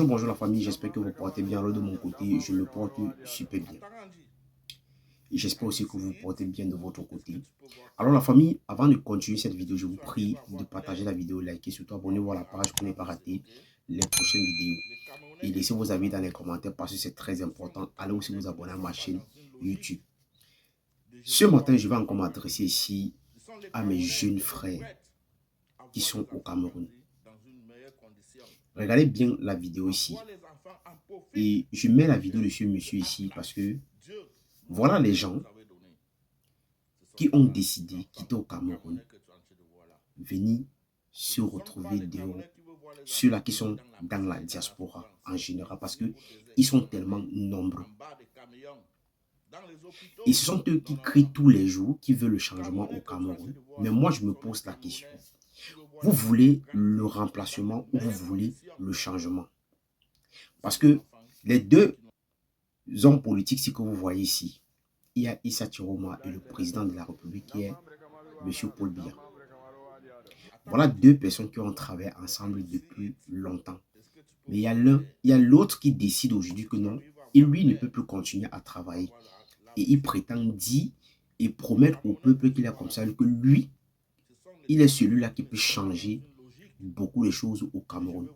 Bonjour la famille, j'espère que vous portez bien. Alors de mon côté, je me porte super bien. Et j'espère aussi que vous portez bien de votre côté. Alors la famille, avant de continuer cette vidéo, je vous prie de partager la vidéo, liker, surtout abonnez-vous à la page pour ne pas rater les prochaines vidéos. Et laissez vos avis dans les commentaires parce que c'est très important. Allez aussi vous abonner à ma chaîne YouTube. Ce matin, je vais encore m'adresser ici à mes jeunes frères qui sont au Cameroun. Regardez bien la vidéo ici. Et je mets la vidéo de ce monsieur ici parce que voilà les gens qui ont décidé de quitter au Cameroun, venir se retrouver dehors, ceux-là qui sont dans la diaspora en général, parce qu'ils sont tellement nombreux. Et ce sont eux qui crient tous les jours, qui veulent le changement au Cameroun. Mais moi, je me pose la question. Vous voulez le remplacement ou vous voulez le changement? Parce que les deux hommes politiques que vous voyez ici, il y a Issa Chiroma et le président de la République qui est M. Paul Biya. Voilà deux personnes qui ont travaillé ensemble depuis longtemps. Mais il y a l'autre qui décide aujourd'hui que non, et lui ne peut plus continuer à travailler. Et il prétend dire et promettre au peuple qu'il est comme ça, que lui, il est celui-là qui peut changer beaucoup de choses au Cameroun.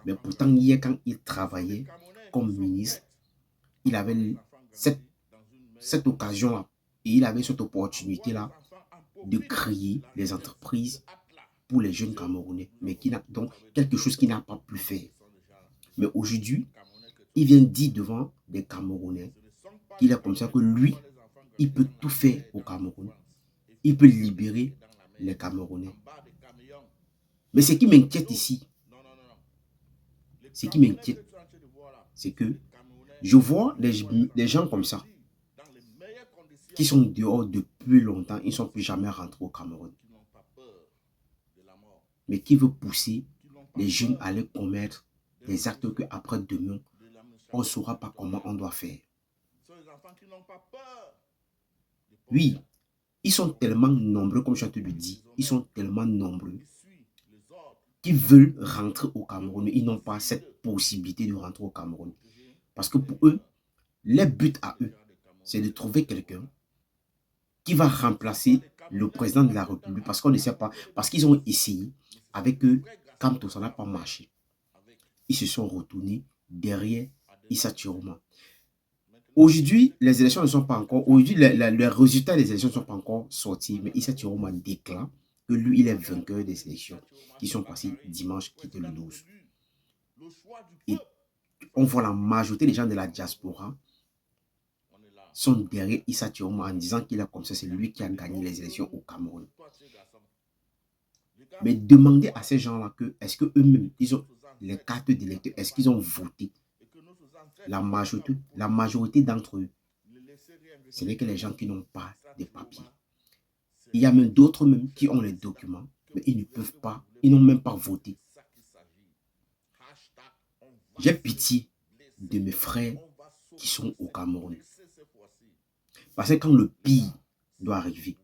Mais pourtant, hier, quand il travaillait comme ministre, il avait cette occasion-là et il avait cette opportunité-là de créer des entreprises pour les jeunes Camerounais, mais qui n'a donc quelque chose qu'il n'a pas pu faire. Mais aujourd'hui, il vient dire devant des Camerounais qu'il est comme ça, que lui, il peut tout faire au Cameroun. Il peut libérer les Camerounais. Mais ce qui m'inquiète ici, c'est que je vois des gens comme ça, qui sont dehors depuis longtemps, ils ne sont plus jamais rentrés au Cameroun. Mais qui veut pousser les jeunes à aller commettre des actes qu'après demain, on ne saura pas comment on doit faire. Oui, ils sont tellement nombreux, comme je te le dis, ils sont tellement nombreux qui veulent rentrer au Cameroun, mais ils n'ont pas cette possibilité de rentrer au Cameroun. Parce que pour eux, leur but à eux, c'est de trouver quelqu'un qui va remplacer le président de la République, parce qu'on ne sait pas, parce qu'ils ont essayé avec eux, quand ça n'a pas marché. Ils se sont retournés derrière Issa Chiroma. Aujourd'hui, les élections ne sont pas encore, aujourd'hui, les résultats des élections ne sont pas encore sortis, mais Issa Chiroma déclare que lui, il est vainqueur des élections qui sont passées dimanche, qui était le 12. Et on voit la majorité des gens de la diaspora sont derrière Issa Chiroma en disant qu'il est comme ça, c'est lui qui a gagné les élections au Cameroun. Mais demandez à ces gens-là que, est-ce qu'eux-mêmes, ils ont les cartes d'électeurs, est-ce qu'ils ont voté? La majorité d'entre eux, ce n'est que les gens qui n'ont pas de papiers. Il y a même d'autres même qui ont les documents, mais ils ne peuvent pas, ils n'ont même pas voté. J'ai pitié de mes frères qui sont au Cameroun. Parce que quand le pire doit arriver,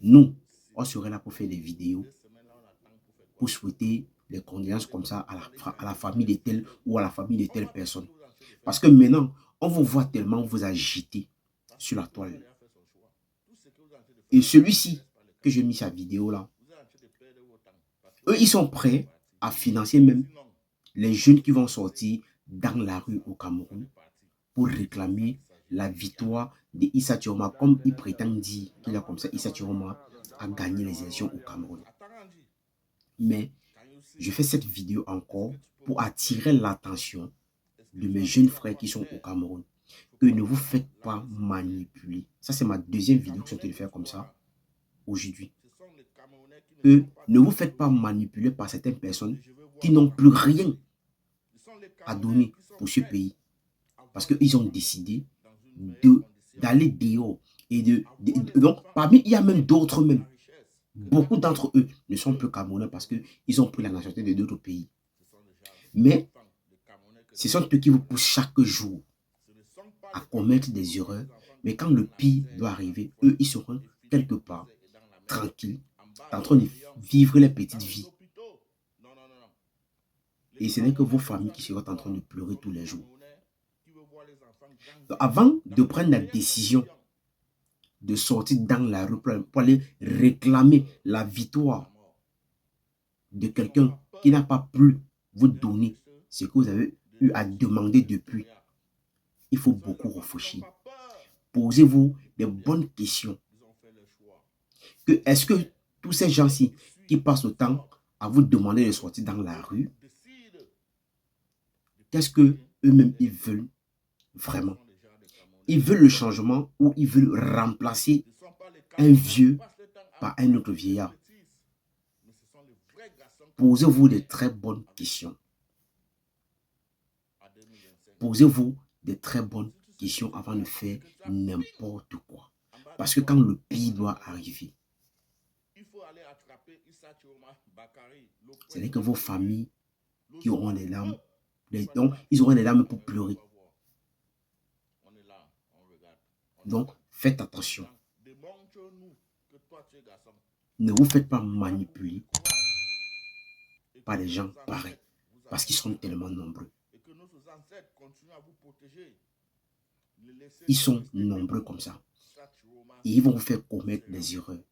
nous, on serait là pour faire des vidéos, pour souhaiter les condoléances comme ça à la famille de telle ou à la famille de telle personne. Parce que maintenant, on vous voit tellement vous agiter sur la toile. Et celui-ci, que j'ai mis sa vidéo là, eux, ils sont prêts à financer même les jeunes qui vont sortir dans la rue au Cameroun pour réclamer la victoire de Issa Chiroma, comme il prétend dire qu'il a comme ça, Issa Chiroma a gagné les élections au Cameroun. Mais je fais cette vidéo encore pour attirer l'attention de mes jeunes frères qui sont au Cameroun, que ne vous faites pas manipuler. Ça, c'est ma deuxième vidéo que je suis en train de faire comme ça aujourd'hui. Que ne vous faites pas manipuler par certaines personnes qui n'ont plus rien à donner pour ce pays. Parce qu'ils ont décidé d'aller dehors. Donc, parmi, il y a même d'autres même. Beaucoup d'entre eux ne sont plus Camerounais parce qu'ils ont pris la nationalité de d'autres pays. Mais ce sont eux qui vous poussent chaque jour à commettre des erreurs. Mais quand le pire doit arriver, eux, ils seront quelque part tranquilles, en train de vivre les petites vies. Et ce n'est que vos familles qui seront en train de pleurer tous les jours. Donc, avant de prendre la décision de sortir dans la rue pour aller réclamer la victoire de quelqu'un qui n'a pas pu vous donner ce que vous avez eu à demander depuis, il faut beaucoup réfléchir. Posez-vous des bonnes questions. Est-ce que tous ces gens-ci qui passent le temps à vous demander de sortir dans la rue, qu'est-ce que eux-mêmes ils veulent vraiment? Ils veulent le changement ou ils veulent remplacer un vieux par un autre vieillard? Posez-vous de très bonnes questions. Posez-vous de très bonnes questions avant de faire n'importe quoi. Parce que quand le pire doit arriver, ce n'est que vos familles qui auront les larmes. Donc, ils auront les larmes pour pleurer. Donc, faites attention. Ne vous faites pas manipuler par des gens pareils. Parce qu'ils sont tellement nombreux. Ils sont nombreux comme ça. Et ils vont vous faire commettre des erreurs.